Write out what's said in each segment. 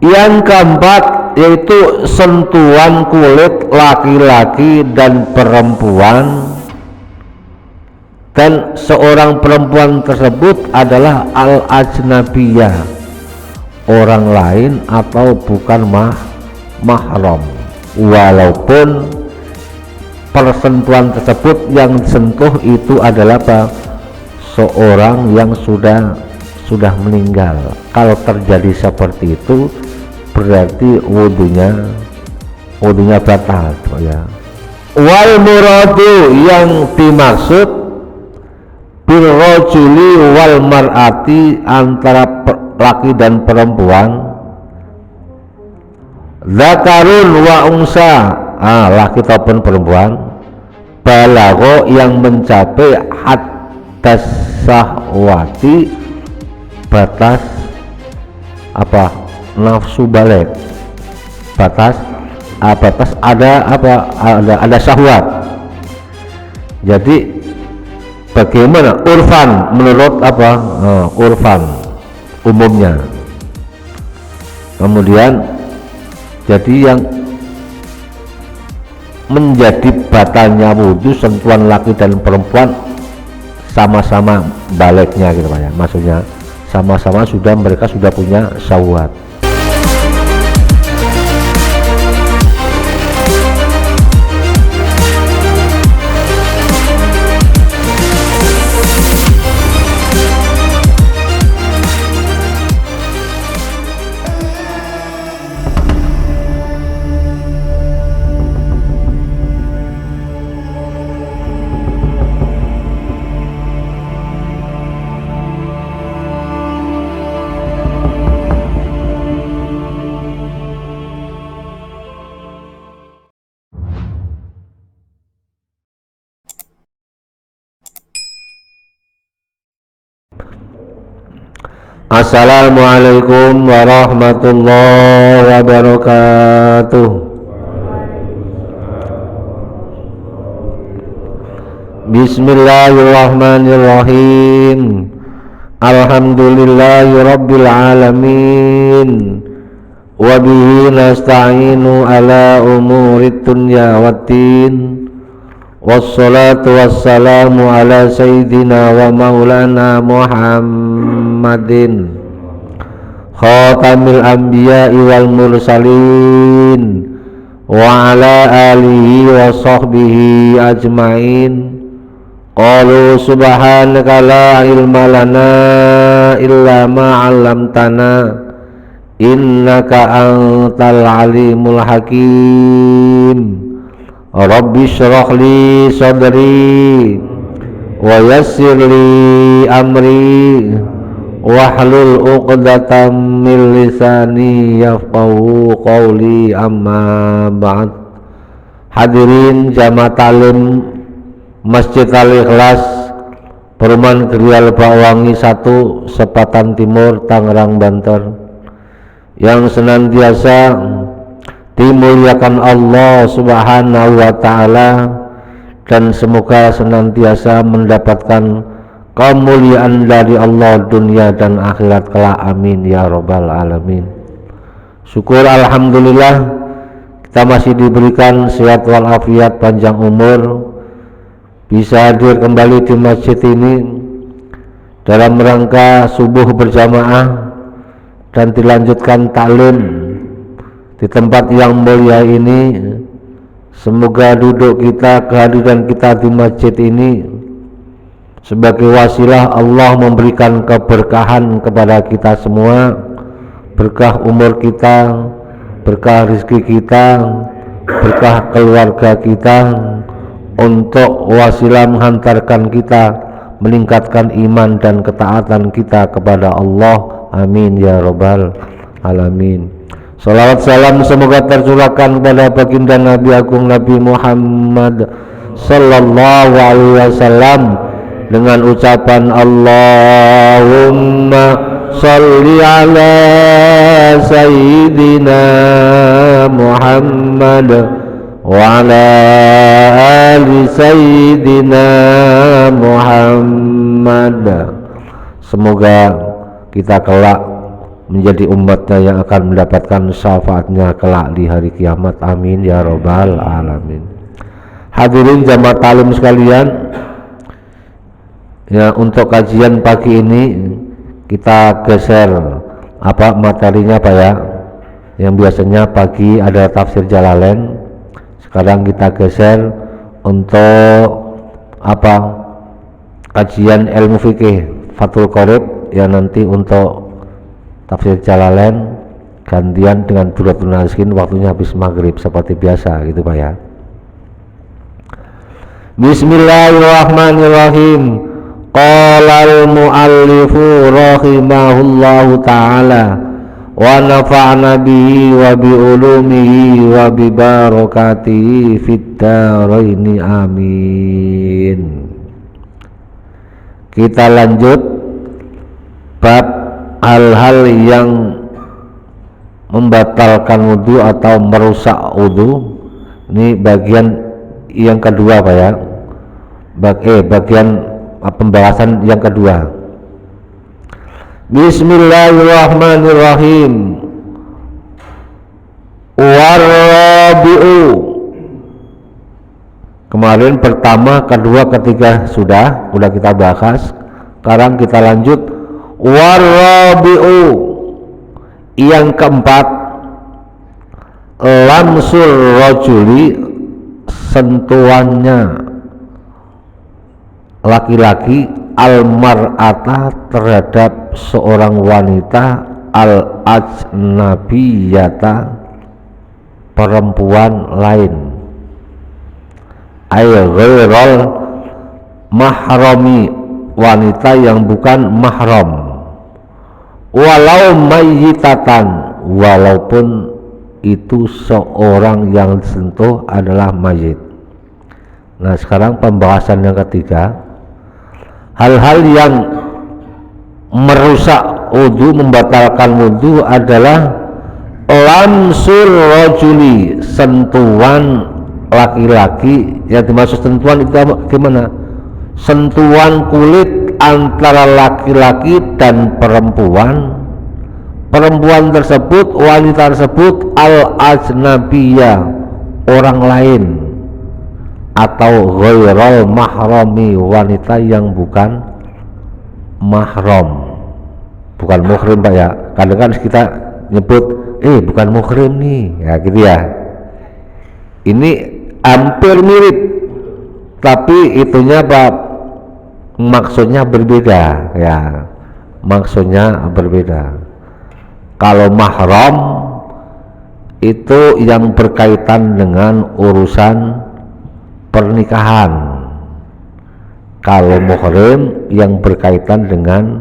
Yang keempat yaitu sentuhan kulit laki-laki dan perempuan, dan seorang perempuan tersebut adalah al-ajnabiyah, orang lain atau bukan mahram, walaupun persentuhan tersebut yang disentuh itu adalah seorang yang sudah meninggal. Kalau terjadi seperti itu berarti wudunya batal ya. Wal muradu, yang dimaksud bil rajuli wal mar'ati, antara laki dan perempuan, zakarun wa unsa, laki ataupun perempuan, balagho, yang mencapai haddas sahwati, batas nafsu balik, batas ada syahwat. Jadi bagaimana urfan, menurut urfan umumnya. Kemudian jadi yang menjadi batalnya wudhu sentuhan laki dan perempuan sama-sama baliknya gitu Pak ya, maksudnya sama-sama mereka sudah punya syahwat. Assalamualaikum warahmatullahi wabarakatuh. Bismillahirrahmanirrahim. Alhamdulillahi rabbil alamin. Wa bihi nasta'inu ala umurid dunya waddin. Wassalatu wassalamu ala sayyidina wa maulana Muhammadin khatamil anbiya'i wal mursalin wa ala alihi wa sahbihi ajma'in. Qalu subhanaka la ilma lana illa ma 'allamtana innaka antal alimul hakim. Rabbi syrah li sadri wa yassir li amri wahlul 'uqdatam min lisani yafqahu qawli, amma ba'd. Hadirin jamaah talim Masjid Al-Ikhlas, Perumahan Grial Bakwangi 1, Sepatan Timur, Tangerang, Banten, yang senantiasa dimuliakan Allah Subhanahu wa ta'ala, dan semoga senantiasa mendapatkan kemuliaan dari Allah dunia dan akhirat kelak, amin ya rabbal alamin. Syukur alhamdulillah kita masih diberikan sehat walafiat, panjang umur, bisa hadir kembali di masjid ini dalam rangka subuh berjamaah dan dilanjutkan taklim di tempat yang mulia ini. Semoga duduk kita, kehadiran kita di masjid ini sebagai wasilah Allah memberikan keberkahan kepada kita semua, berkah umur kita, berkah rezeki kita, berkah keluarga kita, untuk wasilah menghantarkan kita meningkatkan iman dan ketaatan kita kepada Allah, amin ya rabbal alamin. Salawat salam semoga tercurahkan kepada baginda Nabi Agung Nabi Muhammad sallallahu alaihi wasallam dengan ucapan Allahumma sholli ala sayyidina Muhammad wa ala ali sayyidina Muhammad Semoga kita kelak menjadi umatnya yang akan mendapatkan syafaatnya kelak di hari kiamat. Amin ya robbal alamin. Hadirin jamaah taklim sekalian, ya, untuk kajian pagi ini kita geser materinya ya. Yang biasanya pagi ada tafsir Jalalain, sekarang kita geser untuk kajian ilmu fikih Fathul Qorib, yang nanti untuk tafsir Jalalain gantian dengan Duratul Nasihin, waktunya habis maghrib seperti biasa gitu Pak ya. Bismillahirrahmanirrahim. Qala al-muallifu rahimahullahu ta'ala wa nafa'na bihi wa bi ulumihi wa bi barakatihi fid dharaini amin. Kita lanjut bab hal-hal yang membatalkan wudu atau merusak wudu. Ini bagian yang kedua Pak ya. Bagian pembahasan yang kedua. Bismillahirrahmanirrahim. Warabi'u. Kemarin pertama, kedua, ketiga sudah kita bahas. Sekarang kita lanjut. Warabi'u, yang keempat, lamsul rajuli, sentuhannya laki-laki, al-mar'ata, terhadap seorang wanita, al-ajnabiyata, perempuan lain, ay ghairal mahrami, wanita yang bukan mahram, walau mayyitatan, walaupun itu seorang yang disentuh adalah mayit. Nah, sekarang pembahasan yang ketiga, hal-hal yang merusak wudu, membatalkan wudu adalah lamsul rajuli, sentuhan laki-laki. Yang dimaksud sentuhan itu gimana? Sentuhan kulit antara laki-laki dan perempuan. Perempuan tersebut, wanita tersebut al-ajnabiyah, orang lain, atau ghairal mahrami, wanita yang bukan mahram, bukan muhrim Pak ya. Kadang kan kita nyebut bukan muhrim nih ya, gitu ya. Ini hampir mirip tapi itunya maksudnya berbeda ya, maksudnya berbeda. Kalau mahram itu yang berkaitan dengan urusan pernikahan. Kalau muhrim yang berkaitan dengan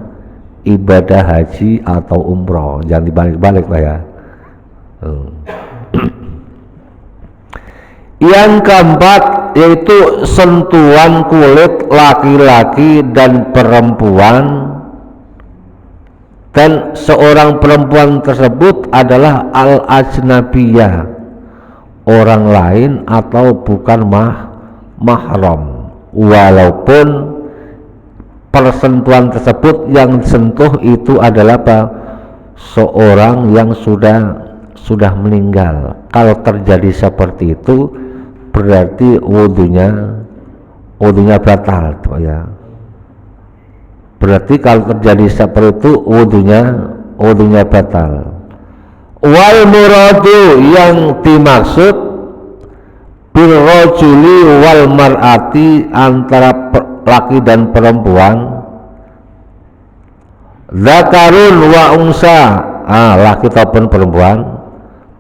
ibadah haji atau umroh. Jangan dibalik-balik Pak ya. Yang keempat yaitu sentuhan kulit laki-laki dan perempuan, dan seorang perempuan tersebut adalah al-ajnabiyah, orang lain atau bukan mahram, walaupun persentuhan tersebut yang disentuh itu adalah seorang yang sudah meninggal. Kalau terjadi seperti itu berarti wudunya batal ya. Berarti kalau terjadi seperti itu wudunya batal. Wal muradu, yang dimaksud bil rajuli wal mar'ati, antara laki dan perempuan, zakarun wa unsa, laki ataupun perempuan,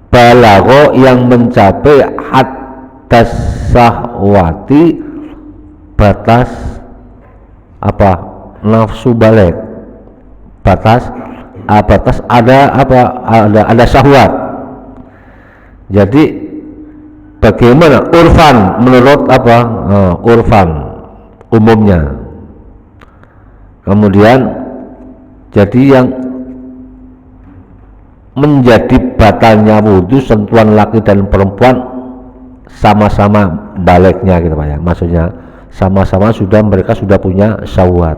balagho, yang mencapai haddas sahwati, batas nafsu balik, batas ada syahwat. Jadi bagaimana urfan, menurut urfan umumnya. Kemudian jadi yang menjadi batalnya wudu sentuhan laki dan perempuan sama-sama baliknya gitu Pak ya. Maksudnya sama-sama mereka sudah punya syahwat.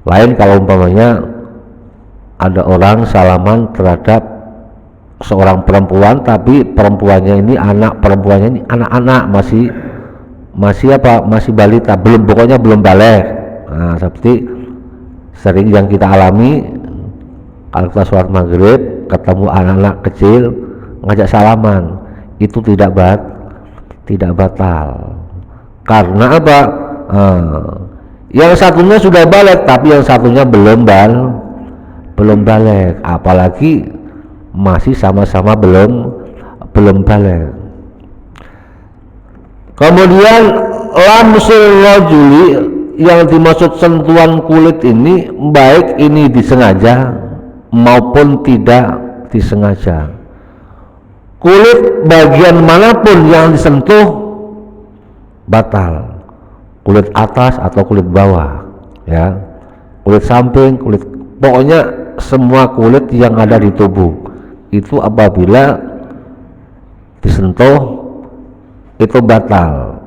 Lain kalau umpamanya ada orang salaman terhadap seorang perempuan, tapi perempuannya ini anak-anak, masih balita, pokoknya belum balik. Nah, seperti sering yang kita alami kalau kita sholat maghrib ketemu anak-anak kecil ngajak salaman, itu tidak batal. Karena apa? Yang satunya sudah balik tapi yang satunya belum balik, apalagi masih sama-sama belum balik. Kemudian lamsul rajuli, yang dimaksud sentuhan kulit ini baik ini disengaja maupun tidak disengaja. Kulit bagian manapun yang disentuh batal, kulit atas atau kulit bawah, ya, kulit samping, pokoknya semua kulit yang ada di tubuh itu apabila disentuh itu batal,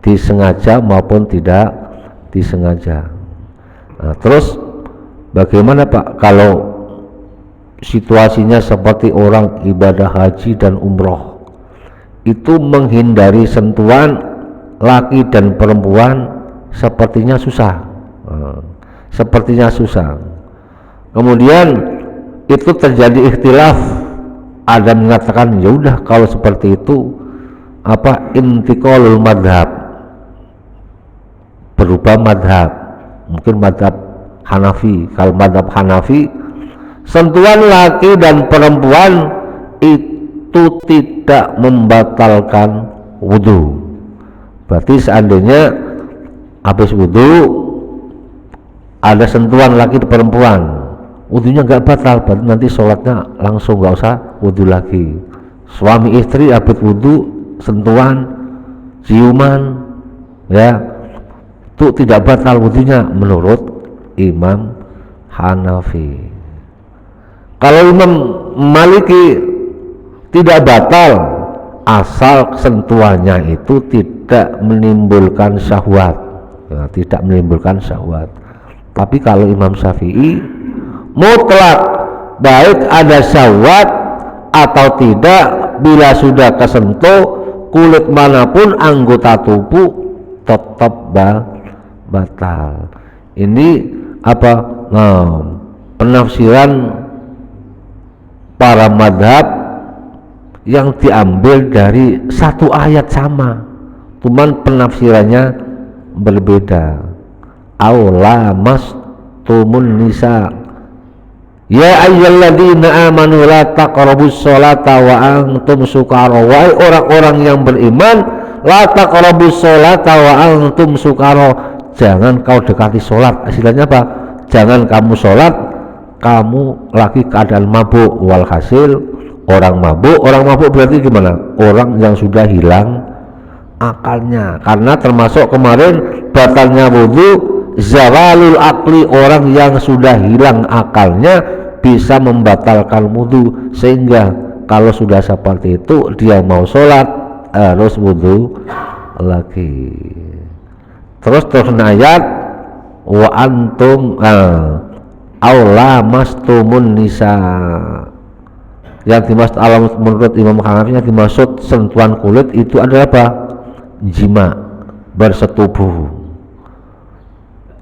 disengaja maupun tidak disengaja. Nah, terus bagaimana Pak kalau situasinya seperti orang ibadah haji dan umroh, itu menghindari sentuhan laki dan perempuan sepertinya susah. Kemudian itu terjadi ikhtilaf, ada mengatakan ya udah kalau seperti itu intiqalul madhab, berubah madhab, mungkin madhab Hanafi. Kalau madhab Hanafi, sentuhan laki dan perempuan itu tidak membatalkan wudhu. Berarti seandainya habis wudhu ada sentuhan laki dan perempuan, wudhunya nggak batal, berarti nanti sholatnya langsung nggak usah wudhu lagi. Suami istri habis wudhu sentuhan, ciuman, ya, itu tidak batal wudhunya menurut Imam Hanafi. Kalau Imam Maliki tidak batal asal sentuhannya itu tidak menimbulkan syahwat, ya, tidak menimbulkan syahwat. Tapi kalau Imam Syafi'i mutlak, baik ada syahwat atau tidak, bila sudah kesentuh kulit manapun anggota tubuh tetap batal. Ini penafsiran para madhab yang diambil dari satu ayat sama, cuman penafsirannya berbeda. Aula mastumun nisa, ya ayyuhalladzina amanu la taqrabus sholata wa antum sukara, wahai orang-orang yang beriman, la taqrabus sholata wa antum sukara, jangan kau dekati sholat. Istilahnya apa? Jangan kamu sholat kamu lagi keadaan mabuk. Walhasil orang mabuk berarti gimana? Orang yang sudah hilang akalnya. Karena termasuk kemarin batalnya wudhu zawalul akli, orang yang sudah hilang akalnya bisa membatalkan wudhu, sehingga kalau sudah seperti itu dia mau sholat harus wudhu lagi. Terus ayat wa antum aula mastumun nisa, yang dimaksud menurut Imam Hanafi yang dimaksud sentuhan kulit itu adalah apa? Jima, bersetubuh.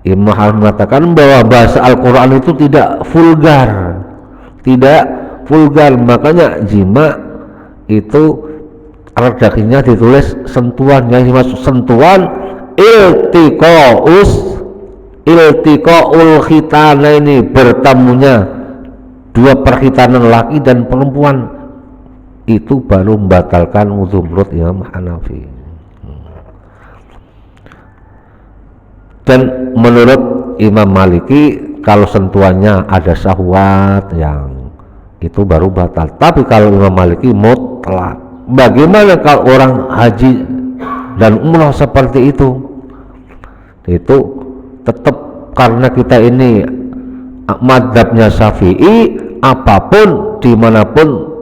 Imam Hanafi mengatakan bahwa bahasa Al-Quran itu tidak vulgar, makanya jima itu redaksinya ditulis sentuhan. Yang dimaksud sentuhan iltiqaul khitana, ini bertemunya dua perkhitanan laki dan perempuan, itu baru membatalkan wudhu menurut Imam Hanafi. Dan menurut Imam Maliki kalau sentuhannya ada syahwat yang itu baru batal. Tapi kalau Imam Maliki mutlak. Bagaimana kalau orang haji dan umrah seperti itu? Itu tetap, karena kita ini madhabnya Syafi'i, apapun dimanapun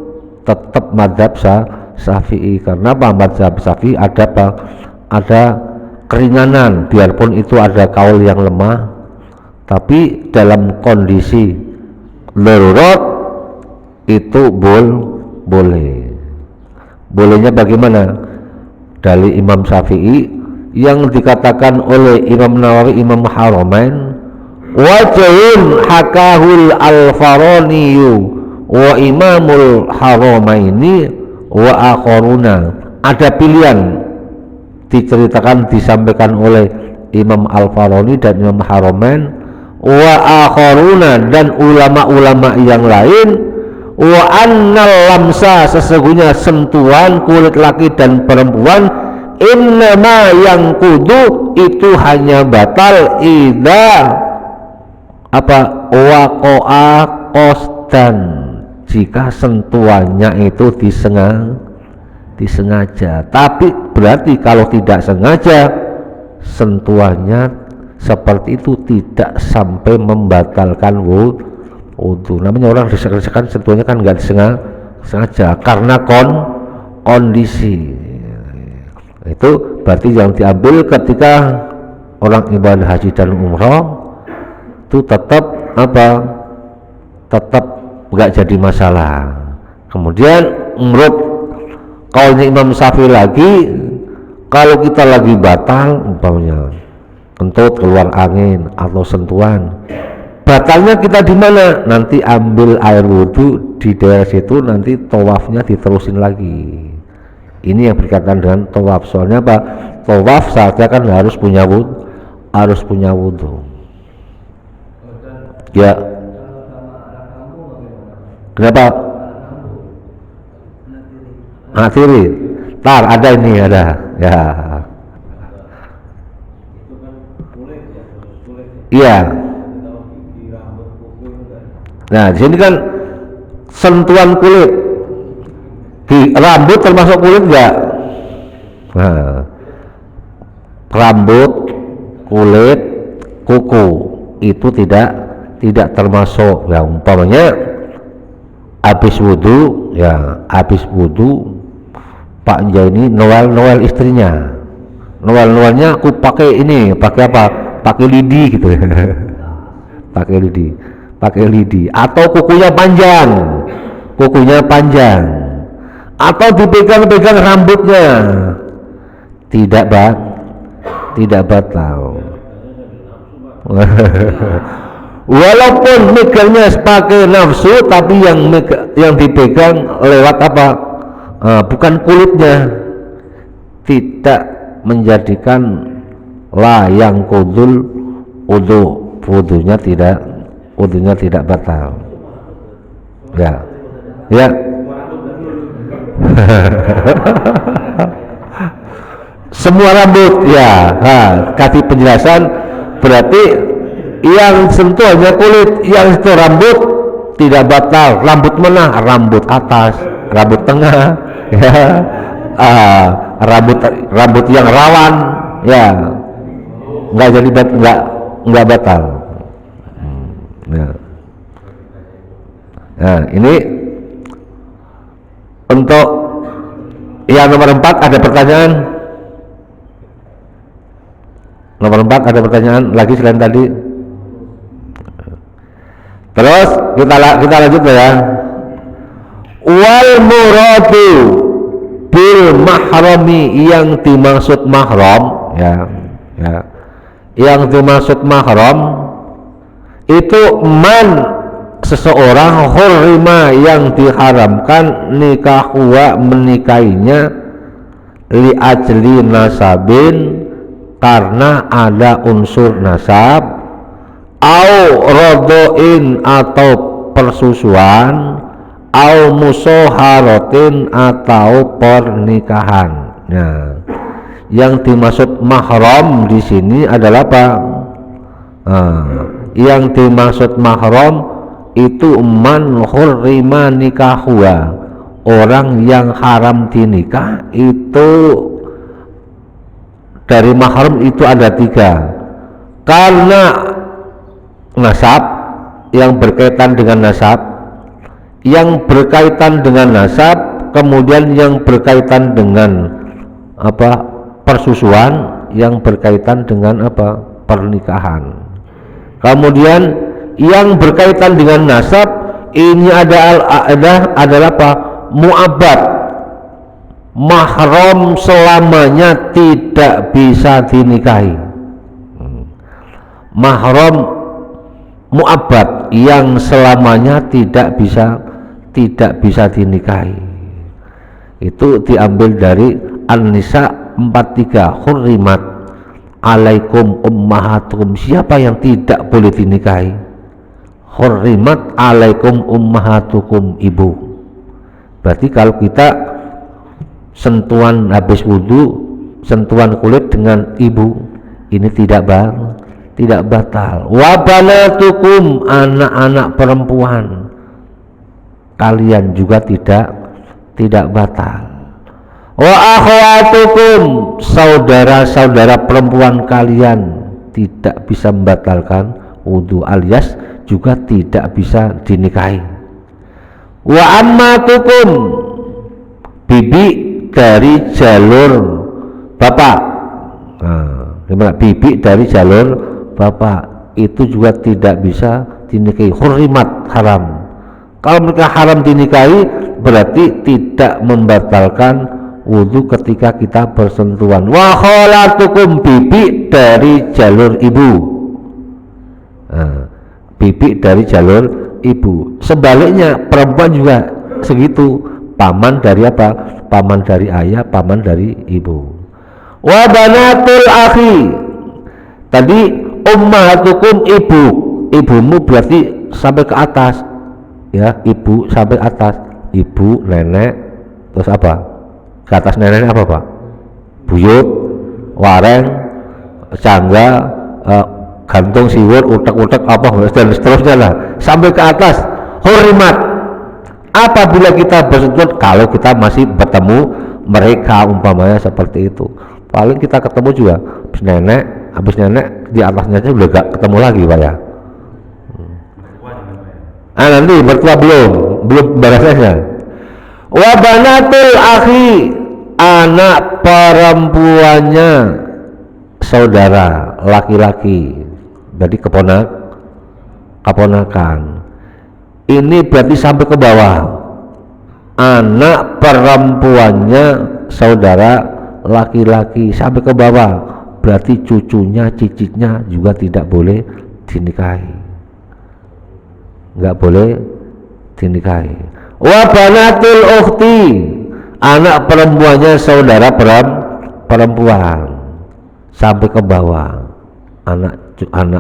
tetap madhab Syafi'i. Karena apa? Madhab Syafi'i ada keringanan, biarpun itu ada kaul yang lemah, tapi dalam kondisi darurat itu boleh. Bolehnya bagaimana? Dari Imam Syafi'i yang dikatakan oleh Imam Nawawi Imam Haramain, wajhun hakahul al-Faraniyu wa Imamul Haramaini wa akharuna. Ada pilihan diceritakan disampaikan oleh Imam Al-Farani dan Imam Haramain wa akharuna dan ulama-ulama yang lain, wa annal lamsa sesungguhnya sentuhan kulit laki dan perempuan innama yang kudu itu hanya batal idza waqa'a qasdan jika sentuhannya itu disengaja. Tapi berarti kalau tidak sengaja sentuhannya seperti itu tidak sampai membatalkan wudhu. Namanya orang desek-desekan sentuhannya kan nggak disengaja karena kondisi. Itu berarti yang diambil ketika orang ibadah haji dan umroh itu tetap tetap nggak jadi masalah. Kemudian menurut kaulnya Imam Syafi'i lagi, kalau kita lagi batal umpamanya kentut keluar angin atau sentuhan, batalnya kita di mana? Nanti ambil air wudhu di daerah situ, nanti tawafnya diterusin lagi. Ini yang berkaitan dengan tawaf. Soalnya apa? Tawaf saja kan harus punya wudhu. Ya. Kenapa? Tiri. Tar ada ini ada. Ya. Iya. Nah, di sini kan sentuhan kulit di rambut termasuk kulit enggak? Nah, rambut, kulit, kuku itu tidak termasuk. Ya umpamanya habis wudhu Pak Jaini noel istrinya, noelnya aku pakai apa? Pakai lidi gitu. pakai lidi atau kukunya panjang atau dipegang-pegang rambutnya tidak batal. Walaupun megangnya pakai nafsu tapi yang dipegang lewat apa? Bukan kulitnya, tidak menjadikan yang kudul wudhunya tidak batal. Ya semua rambut ya. Kasih penjelasan berarti yang sentuhannya kulit, yang sentuh rambut tidak batal. Rambut mana? Rambut atas, rambut tengah, ya, rambut yang rawan, ya, nggak jadi nggak batal. Ya. Nah, ini untuk yang nomor 4 ada pertanyaan. Nomor 4 ada pertanyaan lagi selain tadi. Terus kita lanjut ya. Wal muradu bil mahrami, yang dimaksud mahram yang dimaksud mahram itu seseorang hurrima yang diharamkan nikahuwa menikahinya li ajli nasabin karena ada unsur nasab, au rodoin atau persusuan, au musoharotin atau pernikahan. Nah, yang dimaksud mahram di sini adalah apa? Yang dimaksud mahram itu man hurrima nikahuwa, orang yang haram dinikah. Itu dari mahram itu ada 3, karena nasab, yang berkaitan dengan nasab, kemudian yang berkaitan dengan persusuan, yang berkaitan dengan pernikahan. Kemudian yang berkaitan dengan nasab ini adalah apa? Mu'abbad, mahram selamanya tidak bisa dinikahi. Mahram mu'abbad yang selamanya tidak bisa dinikahi. Itu diambil dari An-Nisa 43, hurrimat alaikum ummahatukum, siapa yang tidak boleh dinikahi? Hurrimat alaikum ummahatukum, ibu. Berarti kalau kita sentuhan habis wudhu, sentuhan kulit dengan ibu, ini tidak batal. Wa banatukum, anak-anak perempuan kalian juga tidak batal. Wa akhwatukum, saudara-saudara perempuan kalian tidak bisa membatalkan wudhu, alias juga tidak bisa dinikahi. Wa ammatukum, bibi dari jalur bapak. Nah, bibi dari jalur bapak itu juga tidak bisa dinikahi, hurrimat, haram. Kalau mereka haram dinikahi berarti tidak membatalkan wudhu ketika kita bersentuhan. Wa kholatukum, bibi dari jalur ibu. Nah, bibi dari jalur ibu. Sebaliknya perempuan juga segitu, paman dari apa? Paman dari ayah, paman dari ibu. Wa banatul akhi, tadi ummahatukum, ibumu berarti sampai ke atas ya, ibu sampai atas, ibu, nenek, terus apa? Ke atas nenek apa Pak? Buyut, wareng, cangga, gantung, siwur, utek-utek apa dan seterusnya lah, sampai ke atas hurrimat. Apabila kita bersentuhan, kalau kita masih bertemu mereka umpamanya seperti itu, paling kita ketemu juga habis nenek di atasnya aja udah gak ketemu lagi Pak ya. Nanti mertua belum balasannya. Wa banatul akhi, anak perempuannya saudara laki-laki, jadi keponakan. Ini berarti sampai ke bawah. Anak perempuannya saudara laki-laki sampai ke bawah, berarti cucunya, cicitnya juga tidak boleh dinikahi, nggak boleh dinikahi. Wa banatul ukhti, anak perempuannya saudara perempuan sampai ke bawah, anak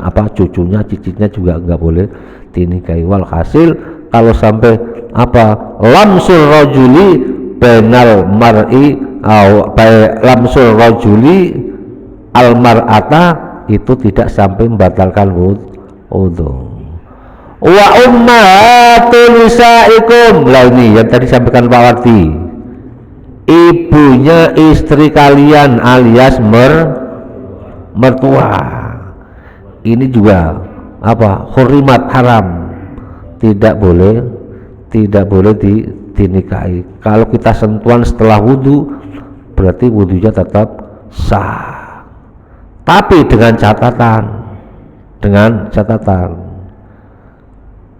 apa, cucunya, cicitnya juga nggak boleh dinikahi. Walhasil kalau sampai apa, lamsul rajuli bainal mar'i lamsul rajuli al mar'ata, itu tidak sampai membatalkan wudhu. Wa ummahatul nisaikum, lah ini yang tadi sampaikan Pak Wardi, ibunya istri kalian alias mertua, ini juga apa, hurrimat, haram, tidak boleh dinikahi. Kalau kita sentuhan setelah wudhu berarti wudhunya tetap sah, tapi dengan catatan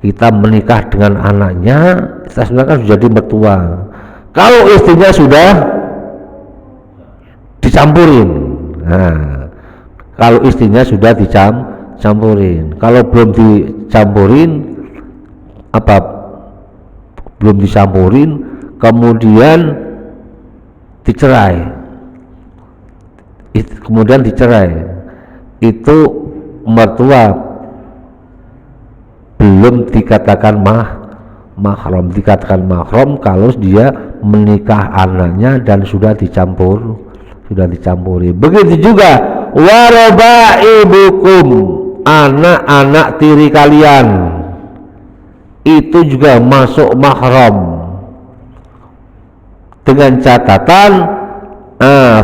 kita menikah dengan anaknya, kita sebenarnya kan sudah jadi mertua. Kalau istrinya sudah dicampurin, nah, kalau istrinya sudah dicampurin, kalau belum dicampurin kemudian dicerai, itu mertua belum dikatakan mahram. Dikatakan mahram kalau dia menikah anaknya dan sudah dicampuri. Begitu juga warabaibukum, anak-anak tiri kalian itu juga masuk mahram, dengan catatan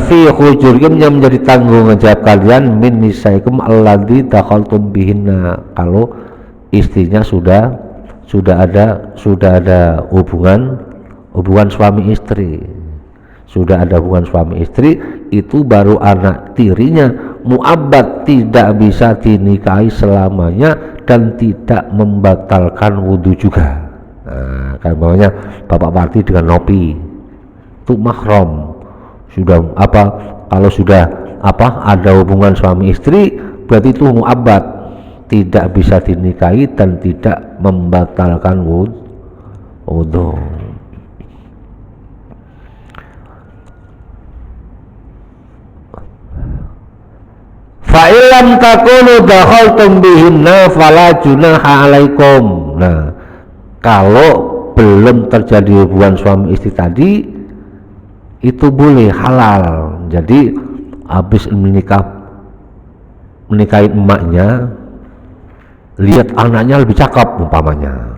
fi hujurikum, yang menjadi tanggung jawab kalian, min nisaikum alladzi dakhaltum bihinna, kalau istrinya sudah ada hubungan suami istri, itu baru anak tirinya mu'abbad tidak bisa dinikahi selamanya dan tidak membatalkan wudhu juga. Nah, kan bawahnya Bapak Parti dengan Nopi itu mahram, sudah apa, kalau sudah apa ada hubungan suami istri berarti itu mu'abbad, tidak bisa dinikahi dan tidak membatalkan wudhu. Fa'ilam takunu dakhaltum bihinna fala junaha alaikum. Nah, kalau belum terjadi hubungan suami istri tadi itu boleh, halal. Jadi habis menikahi emaknya, lihat anaknya lebih cakep umpamanya,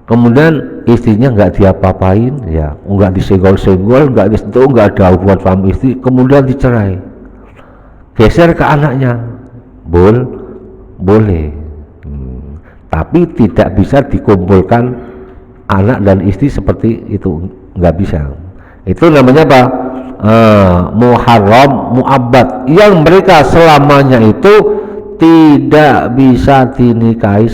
kemudian istrinya nggak diapa-apain, ya nggak disenggol-senggol, nggak disentuh, nggak ada hubungan suami istri, kemudian dicerai, geser ke anaknya, boleh. Tapi tidak bisa dikumpulkan anak dan istri seperti itu, nggak bisa. Itu namanya apa? Muharram mu'abbad, yang mereka selamanya itu tidak bisa dinikahi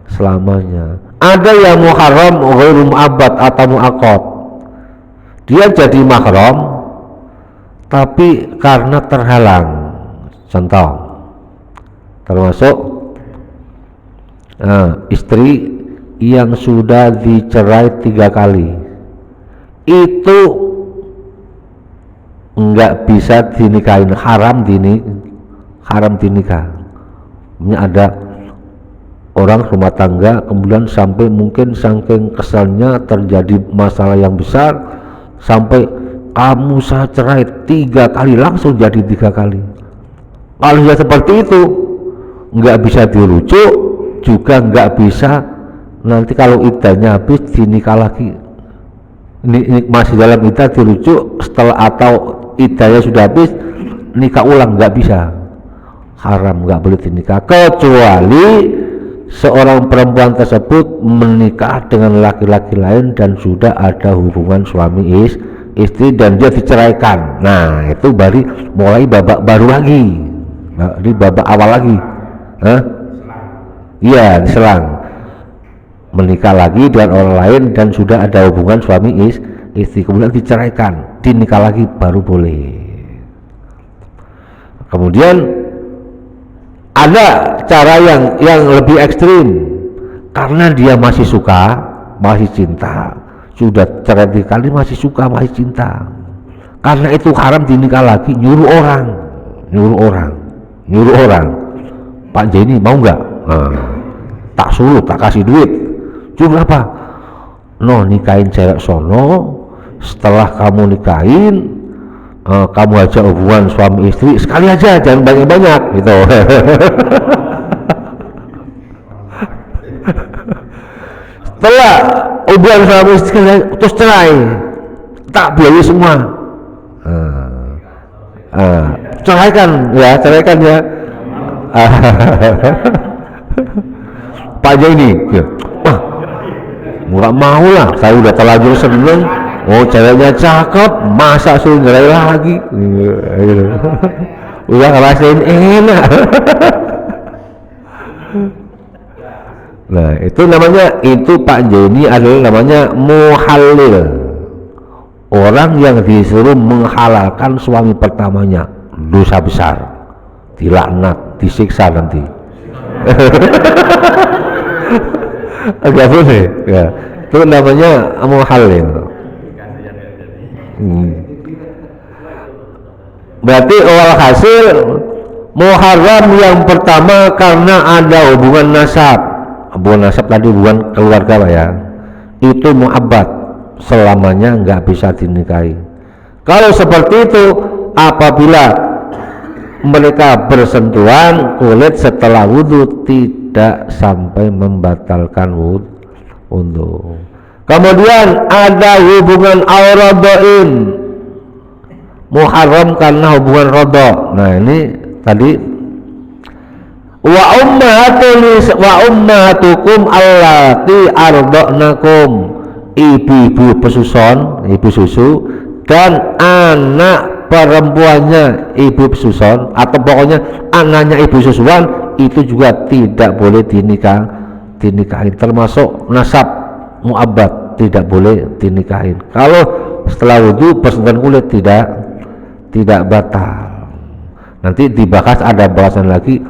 selamanya. Ada yang muharram ghairu mu'abbad atau mu'aqqad, dia jadi mahram tapi karena terhalang. Contoh termasuk istri yang sudah dicerai 3 kali itu enggak bisa dinikahin, haram dinikah. Ada orang rumah tangga kemudian sampai mungkin saking kesalnya terjadi masalah yang besar sampai kamu saya cerai 3 kali, langsung jadi 3 kali. Kalau sudah seperti itu nggak bisa dirujuk, juga nggak bisa nanti kalau iddahnya habis dinikah lagi. Ini masih dalam iddah dirujuk, setelah atau iddahnya sudah habis nikah ulang, nggak bisa, haram, nggak boleh dinikah, kecuali seorang perempuan tersebut menikah dengan laki-laki lain dan sudah ada hubungan suami istri dan dia diceraikan. Nah itu baru mulai babak baru lagi, di babak awal lagi. Iya, diselang, menikah lagi dengan orang lain dan sudah ada hubungan suami istri, kemudian diceraikan, dinikah lagi baru boleh. Kemudian ada cara yang lebih ekstrim, karena dia masih suka, masih cinta, sudah cerai 3 kali masih suka, masih cinta, karena itu haram dinikah lagi. Nyuruh orang, Pak Jenny mau nggak? Tak suruh, tak kasih duit. Cuma apa? No, nikahin cewek sono, setelah kamu nikahin kamu aja hubungan suami istri sekali aja, jangan banyak-banyak gitu. Setelah hubungan suami istri terus cerai, tak biayai semua. Ceraikan ya. Pak Jenny, nggak mau lah, saya udah terlanjur seneng. Oh, ceweknya cakep, masa suruh ngerai lagi? Udah ngerasain enak. Nah, itu Pak Jenny adalah namanya muhallil. Orang yang disuruh menghalalkan suami pertamanya, dosa besar, dilaknat, disiksa nanti. Agak boleh, ya. Itu namanya muhallil. Berarti awal hasil muharram yang pertama karena ada hubungan nasab. Hubungan nasab tadi hubungan keluarga Pak ya, itu mu'abbad, selamanya nggak bisa dinikahi. Kalau seperti itu, apabila mereka bersentuhan kulit setelah wudhu tidak sampai membatalkan wudhu. Kemudian ada hubungan auradoin, muharram karena hubungan rodo. Nah ini tadi wa ummahatukum allati arda'nakum, ibu-ibu pesuson, ibu susu, dan anak perempuannya ibu susun atau pokoknya anaknya ibu susuan itu juga tidak boleh dinikahin, termasuk nasab mu'abbad tidak boleh dinikahin. Kalau setelah wudhu bersentuhan kulit tidak batal. Nanti dibahas, ada bahasan lagi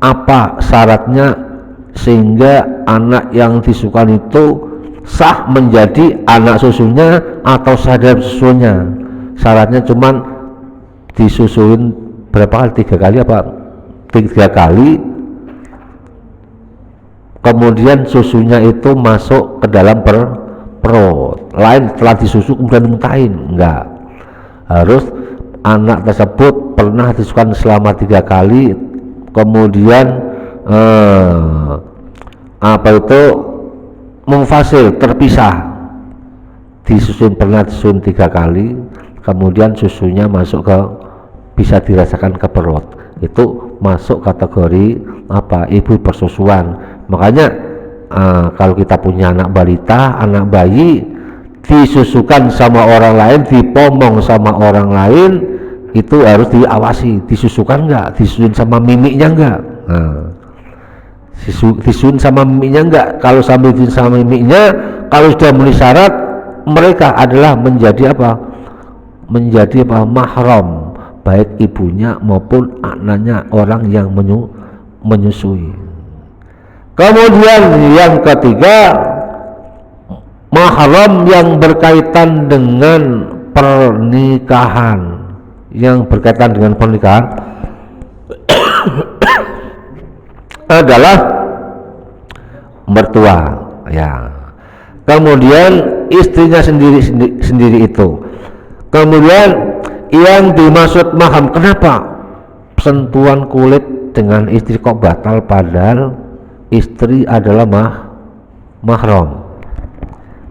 apa syaratnya sehingga anak yang disusukan itu sah menjadi anak susunya atau sah dari susunya. Syaratnya cuman disusuin berapa kali, 3 kali apa 3 kali, kemudian susunya itu masuk ke dalam perut, lain setelah disusu kemudian muntahin, enggak. Harus anak tersebut pernah disusukan selama 3 kali, kemudian munfasil, terpisah, pernah disusun 3 kali, kemudian susunya masuk ke, bisa dirasakan ke perut, itu masuk kategori ibu persusuan. Makanya kalau kita punya anak balita, anak bayi disusukan sama orang lain, dipomong sama orang lain, itu harus diawasi, disusukan enggak, disusun sama mimiknya enggak. Disusun sama mimiknya enggak. Kalau sambil disusun sama mimiknya, kalau sudah memenuhi syarat, mereka adalah menjadi mahram, baik ibunya maupun anaknya orang yang menyusui. Kemudian yang ketiga, mahram yang berkaitan dengan pernikahan. Adalah mertua, ya. Kemudian istrinya sendiri itu. Kemudian yang dimaksud mahram, kenapa sentuhan kulit dengan istri kok batal padahal istri adalah mahram?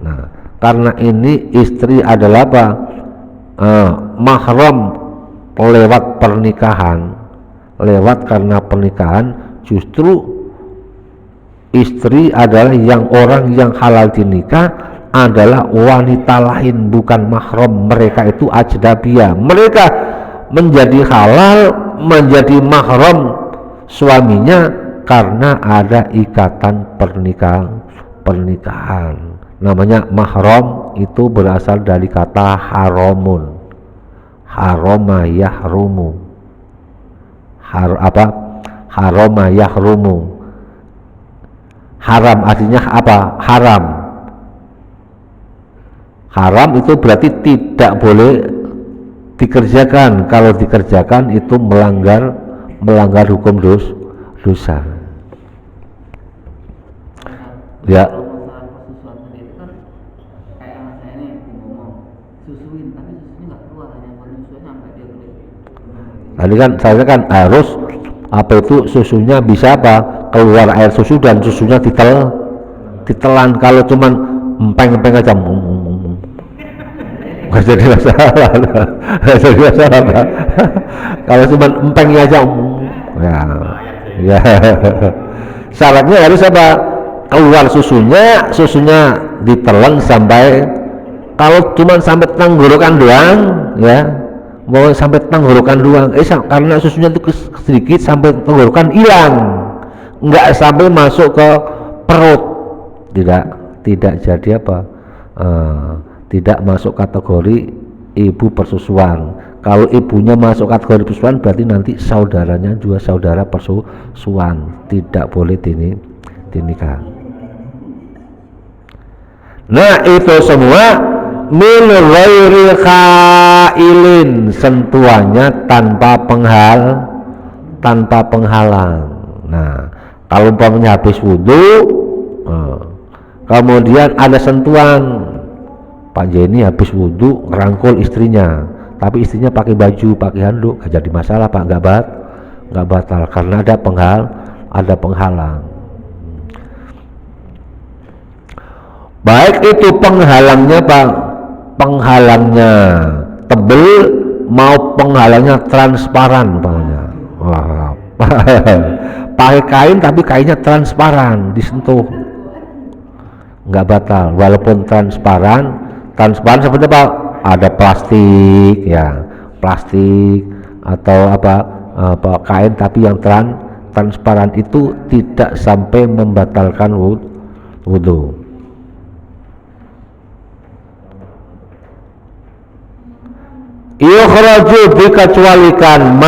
Nah, karena ini istri adalah mahram lewat pernikahan, karena pernikahan, justru istri adalah orang yang halal dinikah adalah wanita lain, bukan mahram. Mereka itu ajdabiyah, mereka menjadi halal, menjadi mahram suaminya karena ada ikatan pernikahan. Namanya mahram itu berasal dari kata haramun, haroma yahrumu, haroma yahrumu, haram artinya haram itu berarti tidak boleh dikerjakan. Kalau dikerjakan itu melanggar hukum dosa. Ya. Tadi kan saya harus susunya bisa keluar air susu dan susunya ditelan. Kalau cuman empeng-empeng aja nggak jadi masalah. Kalau cuman empeng aja ya. Syaratnya harus keluar susunya ditelan sampai, kalau cuman sampai tenggorokan doang, ya, mau sampai tenggorokan doang, karena susunya itu sedikit sampai tenggorokan hilang, nggak sampai masuk ke perut, tidak jadi tidak masuk kategori ibu persusuan. Kalau ibunya masuk kategori persusuan, berarti nanti saudaranya juga saudara persusuan, tidak boleh dinikah. Nah, itu semua min ghairi khailin, sentuhannya tanpa penghalang. Nah, kalau umpamanya habis wudhu, kemudian ada sentuhan, Pak Jenny habis wudhu ngerangkul istrinya, tapi istrinya pakai baju, pakai handuk, gak jadi masalah Pak, nggak batal karena ada penghalang. Baik itu penghalangnya penghalangnya tebel mau penghalangnya transparan, pakai kain tapi kainnya transparan, disentuh nggak batal walaupun transparan seperti ada plastik, ya, plastik atau apa kain tapi yang transparan itu tidak sampai membatalkan wudu. Yukhraju dikecualikan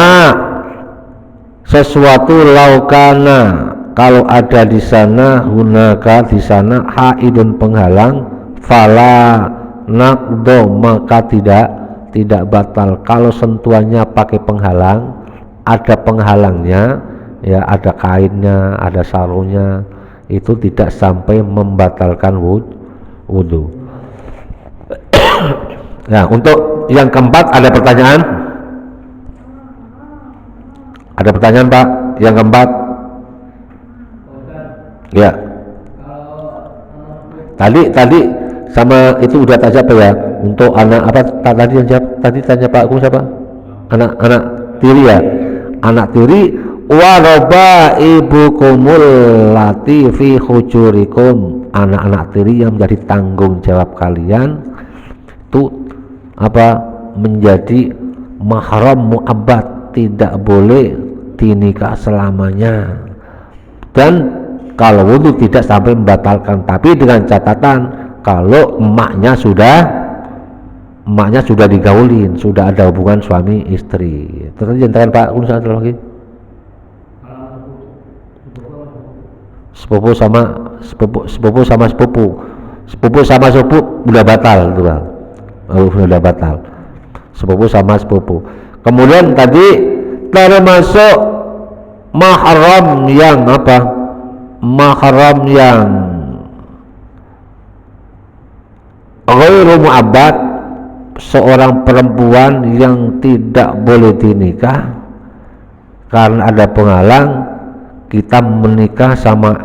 sesuatu laukana kalau ada di sana hunaka di sana haidun penghalang fala naqdo maka tidak batal. Kalau sentuhannya pakai penghalang, ada penghalangnya ya, ada kainnya, ada sarungnya, itu tidak sampai membatalkan wudu. Nah, untuk yang keempat ada pertanyaan? Ada pertanyaan Pak? Yang keempat? Ya. Tadi sama itu udah tanya apa ya? Untuk anak apa tadi yang jawab? Tadi tanya Pak Agung siapa? Anak tiri ya. Anak tiri waroba ibukumul lati fi hujurikum. Anak-anak tiri yang menjadi tanggung jawab kalian itu menjadi mahram mu'abbad, tidak boleh dinikah selamanya, dan kalau wudu tidak sampai membatalkan, tapi dengan catatan kalau emaknya sudah digaulin, sudah ada hubungan suami istri. Terus jangan Pak Unsa lagi sepupu sama sepupu udah batal itu Pak. Sudah batal sepupu sama sepupu. Kemudian tadi termasuk mahram yang mahram yang ghairu mu'abbad, seorang perempuan yang tidak boleh dinikah karena ada penghalang. Kita menikah sama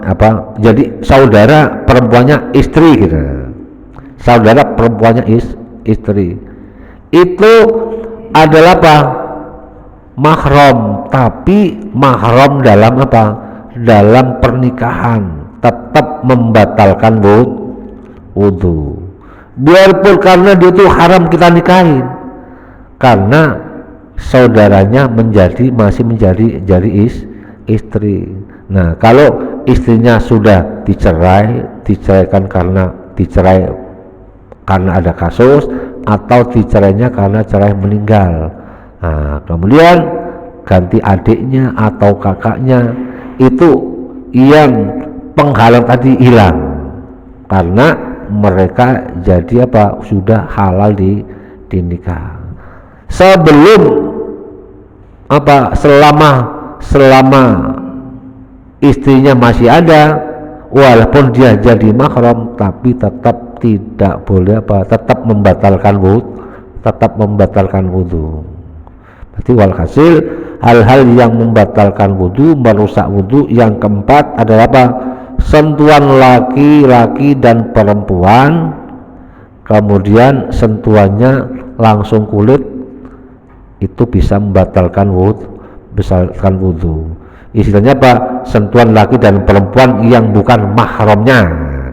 jadi saudara perempuannya istri gitu. Saudara perempuannya istri itu adalah mahram, tapi mahram dalam dalam pernikahan tetap membatalkan wudu, biarpun karena dia itu haram kita nikahin, karena saudaranya masih menjadi istri. Nah, kalau istrinya sudah diceraikan karena ada kasus, atau dicerainya karena cerai meninggal. Nah, kemudian ganti adiknya atau kakaknya, itu yang penghalang tadi hilang karena mereka jadi sudah halal dinikah. Sebelum selama istrinya masih ada, walaupun dia jadi mahram, tapi tetap tidak boleh tetap membatalkan wudu. Berarti walhasil hal-hal yang membatalkan wudu, merusak wudu. Yang keempat adalah sentuhan laki-laki dan perempuan, kemudian sentuhannya langsung kulit, itu bisa membatalkan wudu. Istilahnya sentuhan laki dan perempuan yang bukan mahramnya,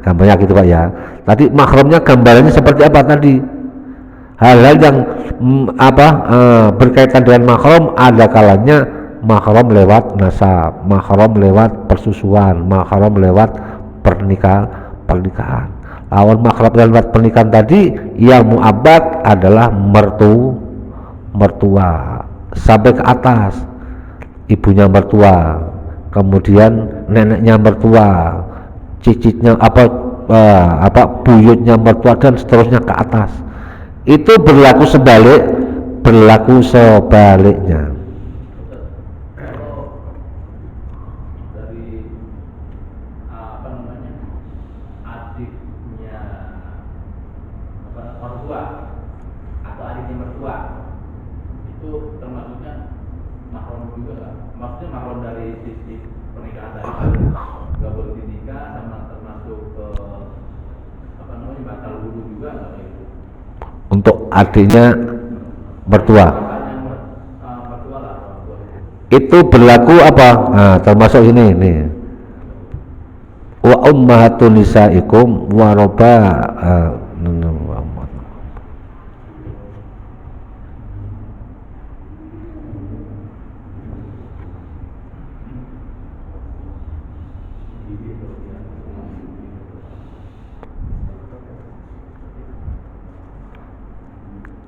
gambarnya gitu Pak ya. Tadi mahramnya gambarannya seperti apa tadi? Hal-hal yang berkaitan dengan mahram, ada kalanya mahram lewat nasab, mahram lewat persusuan, mahram lewat pernikahan. Lawan mahram lewat pernikahan tadi yang mu'abbad adalah mertua sampai ke atas, ibunya mertua, kemudian neneknya mertua, cicitnya buyutnya mertua, dan seterusnya ke atas. Itu berlaku sebaliknya. Adiknya mertua atau adiknya mertua itu termasuknya mahram juga nggak? Maksudnya mahram dari sisi pernikahan tadi nggak boleh dinikah, sama termasuk batal wudu juga nggak kayak gitu? Untuk adiknya mertua itu berlaku termasuk ini wa ummahatun nisaikum wa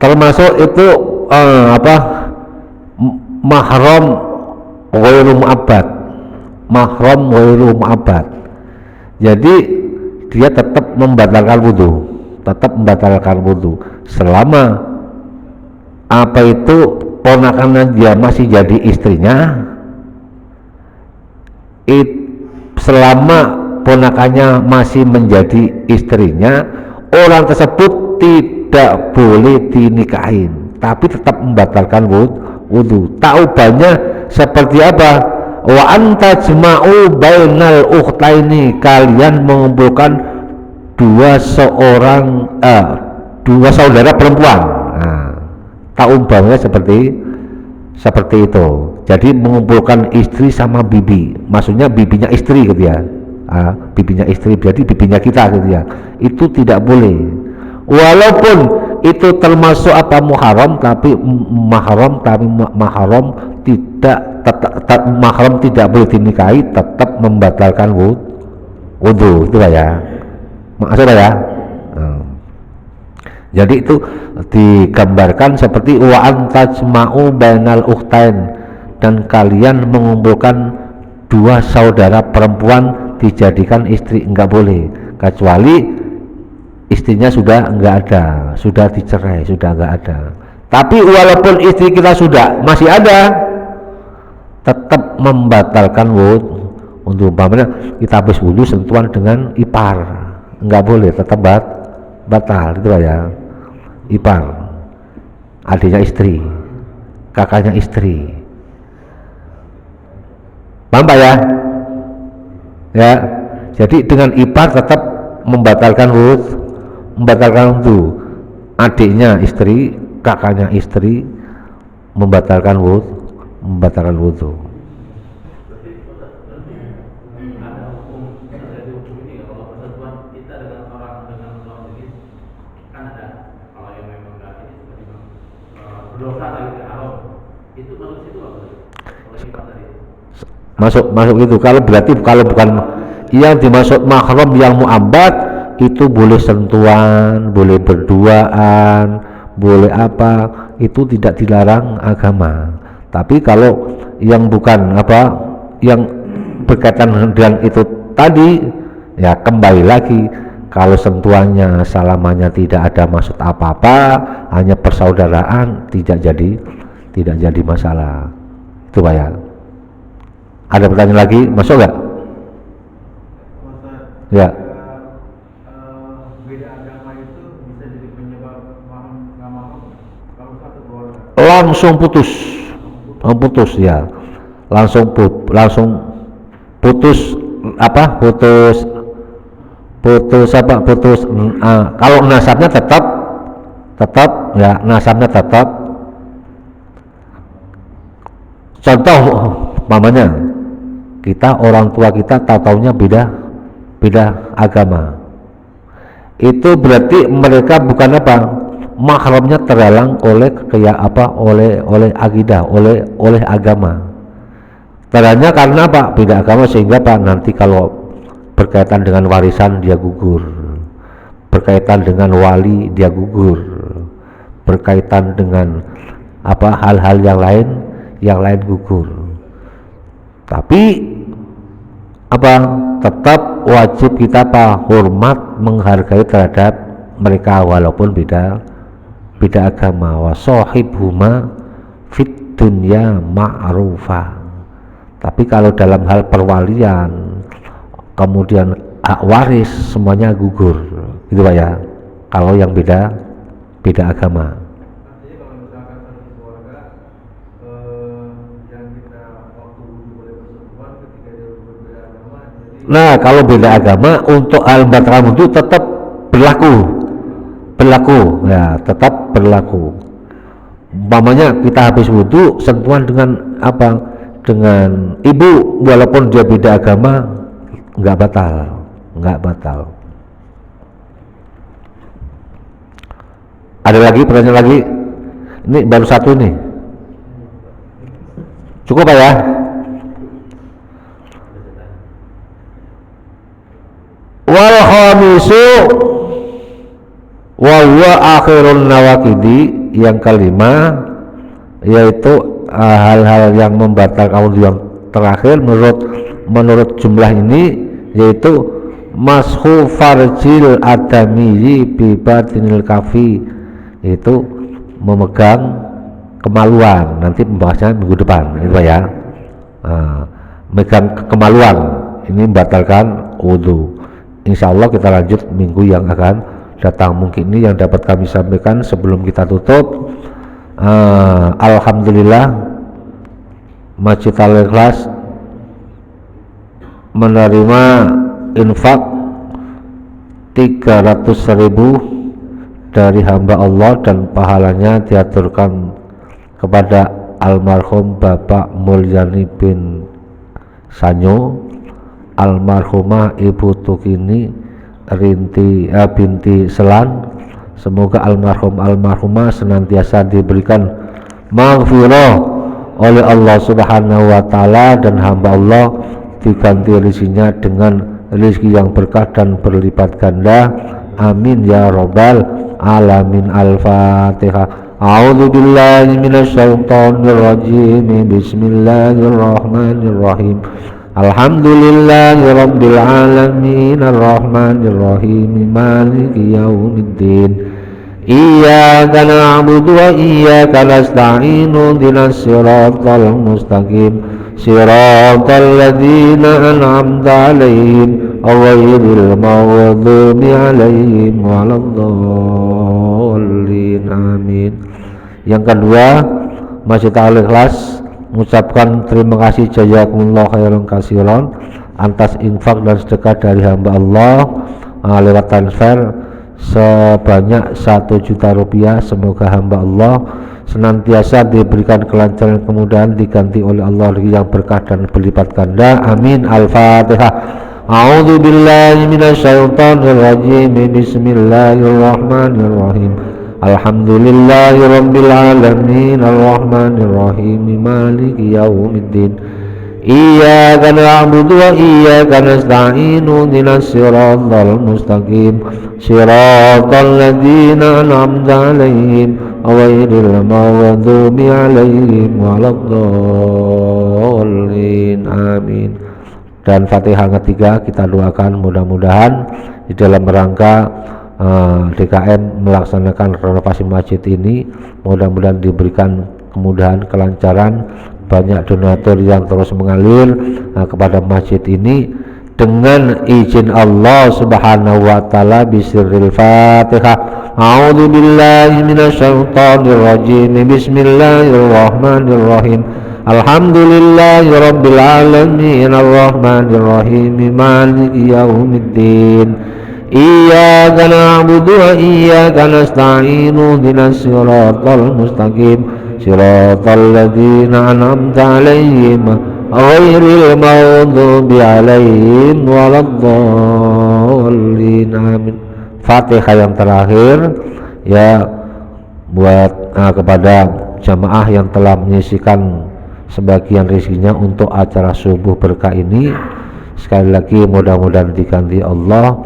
termasuk itu mahram ghairu mu'abbad. Mahram ghairu mu'abbad. Jadi dia tetap membatalkan wudu, selama apa itu ponakannya dia masih jadi istrinya, selama ponakannya masih menjadi istrinya, orang tersebut tidak boleh dinikahin, tapi tetap membatalkan wudu. Taubahnya seperti apa? Wa antajma'u bainal ukhtaini, kalian mengumpulkan dua saudara perempuan. Nah, taubahnya seperti itu. Jadi mengumpulkan istri sama bibi, maksudnya bibinya istri gitu ya. Bibinya istri, jadi bibinya kita gitu ya. Itu tidak boleh. Walaupun itu termasuk muharram, tapi mahram tidak boleh dinikahi, tetap membatalkan wudu. Itu ya. Maksudnya ya. Jadi itu digambarkan seperti wa antajma'u bainal ukhtain, dan kalian mengumpulkan dua saudara perempuan dijadikan istri, enggak boleh, kecuali istrinya sudah enggak ada, sudah dicerai, sudah enggak ada. Tapi walaupun istri kita masih ada, tetap membatalkan wudu. Umpamanya kita habis wudu sentuhan dengan ipar, enggak boleh, tetap batal. Itu ya, ipar, adiknya istri, kakaknya istri. Paham Pak ya? Ya, jadi dengan ipar tetap membatalkan wudu. Adiknya istri, kakaknya istri membatalkan wudu. Ada hukum ini kalau persatuan kita dengan lawan jenis, kan ada kalau yang memang nggak ini seperti berdosa dari haram, itu masuk situ apa? Kalau ipar tadi masuk itu. Kalau bukan yang dimaksud mahram yang mu'abbad, itu boleh sentuhan, boleh berduaan, boleh itu tidak dilarang agama. Tapi kalau yang bukan yang berkaitan dengan itu tadi, ya kembali lagi, kalau sentuhannya, salamannya tidak ada maksud apa-apa, hanya persaudaraan, tidak jadi masalah. Itu Pak ya. Ada pertanyaan lagi? Masuk nggak? Ya. Beda agama itu bisa jadi penyebab mahram nggak mahram kalau satu keluarga. Langsung putus ya. Langsung putus kalau nasabnya tetap ya, nasabnya tetap. Contoh mamanya, kita orang tua kita tahu-taunya beda agama, itu berarti mereka bukan mahramnya terhalang oleh oleh akidah, oleh agama. Terhalangnya karena beda agama, sehingga nanti kalau berkaitan dengan warisan dia gugur, berkaitan dengan wali dia gugur, berkaitan dengan hal-hal yang lain gugur. Tapi tetap wajib kita hormat, menghargai terhadap mereka walaupun beda agama. Wa shahibhuma fit dunya ma'rufa. Tapi kalau dalam hal perwalian, kemudian hak waris, semuanya gugur, gitu Pak ya, kalau yang beda agama. Nah, kalau beda agama, untuk hal batal wudu tetap berlaku ya, tetap berlaku. Umpamanya kita habis wudu sentuhan dengan dengan ibu, walaupun dia beda agama, nggak batal. Ada lagi pertanyaan lagi? Ini baru satu nih, cukup Pak ya? Wal khamisu wa huwa akhirun nawaqidi yang kelima yaitu hal-hal yang membatalkan wudhu yang terakhir menurut jumlah ini yaitu mashu farjil adami bi batinil kafi, itu memegang kemaluan. Nanti pembahasannya minggu depan itu ya. Megang kemaluan ini membatalkan wudhu. Insya Allah kita lanjut minggu yang akan datang. Mungkin ini yang dapat kami sampaikan sebelum kita tutup. Alhamdulillah Masjid Al-Ikhlas menerima infak 300.000 dari hamba Allah dan pahalanya diaturkan kepada almarhum Bapak Mulyani bin Sanyo, almarhumah Ibu Tukini binti Selan. Semoga almarhumah senantiasa diberikan maghfirah oleh Allah Subhanahu wa taala dan hamba Allah diganti rezekinya dengan rezeki yang berkah dan berlipat ganda. Amin ya rabbal alamin. Al-Fatihah. A'udzu billahi minasyaitonir rajim. Bismillahirrahmanirrahim. Alhamdulillahi rabbil alamin arrahmanir rahim maliki yaumiddin. Iyyaka na'budu wa iyyaka nasta'in ihdinas siratal mustaqim siratal ladzina an'amta 'alaihim ghairil maghdubi 'alaihim waladdallin. Amin. Yang kedua, Masjid Al-Ikhlas mengucapkan terima kasih jazakumullah khairan katsiran atas infak dan sedekah dari hamba Allah lewat transfer sebanyak 1 juta rupiah. Semoga hamba Allah senantiasa diberikan kelancaran kemudahan, diganti oleh Allah rezeki yang berkah dan berlipat ganda. Amin. Al-Fatihah. A'udzu billahi minasyaitonir rajim. Bismillahirrahmanirrahim. Alhamdulillahi rabbil alamin arrahmanir rahim maliki yaumiddin. Iyyaka na'budu wa iyyaka nasta'in ihdinas siratal mustaqim siratal ladzina an'amta 'alaihim ghairil maghdubi 'alaihim waladdallin. Amin. Dan Fatihah ketiga kita doakan mudah-mudahan di dalam rangka DKM melaksanakan renovasi masjid ini, mudah-mudahan diberikan kemudahan, kelancaran, banyak donatur yang terus mengalir kepada masjid ini dengan izin Allah Subhanahu wa taala. Bismillahil Fatihah. A'udzu billahi minasyaitonir rajim. Bismillahirrahmanirrahim. Alhamdulillahi rabbil alamin arrahmanir rahim maliki yaumiddin. Iyyaka na'budu wa iyyaka nasta'in ihdinas siratal mustaqim siratal ladzina an'amta 'alaihim ghairil maghdubi 'alaihim waladdallin. Amin. Fatihah yang terakhir ya buat kepada jamaah yang telah menyisihkan sebagian rezekinya untuk acara subuh berkah ini. Sekali lagi mudah-mudahan diganti Allah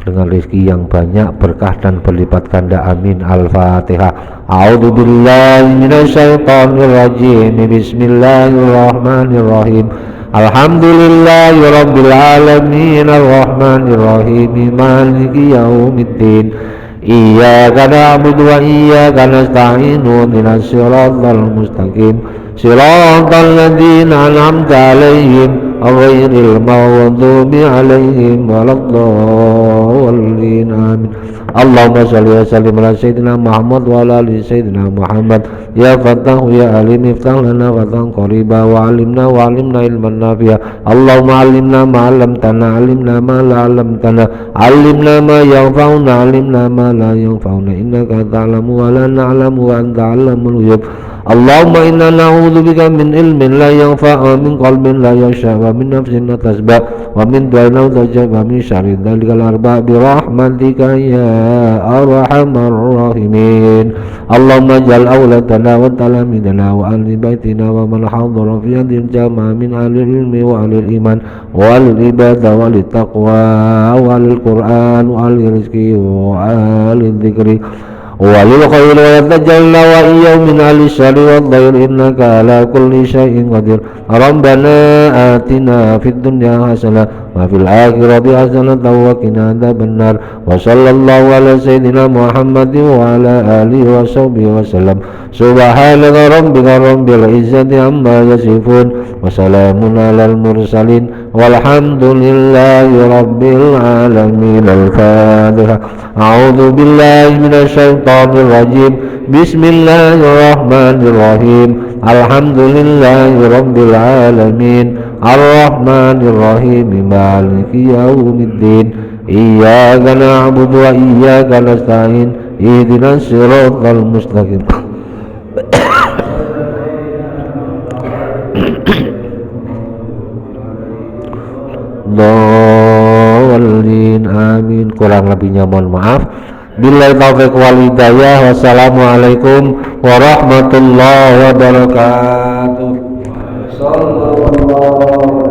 dengan rezeki yang banyak, berkah dan berlipat ganda. Amin. Al-Fatihah. A'udzu billahi minasyaitonir rajim. Bismillahirrahmanirrahim. Alhamdulillahi rabbil alamin arrahmanir rahim maliki yaumiddin. Iyyaka na'budu wa iyyaka nasta'in ihdinas siratal mustaqim siratal ladzina an'amta 'alaihim ghairil maghdubi 'alaihim waladdallin. Amin. Allahumma shalli wa sallim ala sayyidina Muhammad wa ala ali sayyidina Muhammad. Ya Fattahu ya Alim iftah lana fathan qariba wa 'allimna ilman nafi'a. Allahumma 'allimna ma 'allamtana 'allimna ma la 'allamtana 'allimna ma yanfa'una 'allimna ma la yanfa'una innaka ta'lamu wa la na'lamu wa anta 'allamul ghuyub. Allahumma inna na'udzubika min ilmin la yanfa' wa min qalbin la yakhsha wa min nafsin la tasba' wa min du'ain la tajab wa min syarri dzalikal arba' bi rahmatika ya arhamar rahimin. Allahumma ja'al awladana wa talamidana wa ahli baitina wa man hadara fi hadhil jama'a min ahli ilmi wa ahli iman wa ahli ibadah wa ahli taqwa wa ahli Qur'an wa ahli rizqi wa ahli dzikri وللخير ويتجلى وإياه من أهل الشر والضير إنك على كل شيء قدير ربنا آتنا في الدنيا حسنة وفي الآخرة حسنة وقنا عذاب النار وصلى الله على سيدنا محمد وعلى آله وصحبه وسلم سبحانك ربك رب العزة عما يصفون وسلام على المرسلين والحمد لله رب العالمين. الفاتحة. أعوذ بالله من الشيطان الرجيم. بسم الله الرحمن الرحيم. الحمد لله رب العالمين الرحمن الرحيم مالك يوم الدين إياك نعبد وإياك نستعين اهدنا الصراط المستقيم Dhalin, amin. Kurang lebihnya mohon maaf. Billahi taufiq wal hidayah. Wassalamualaikum warahmatullahi wabarakatuh. Sallallahu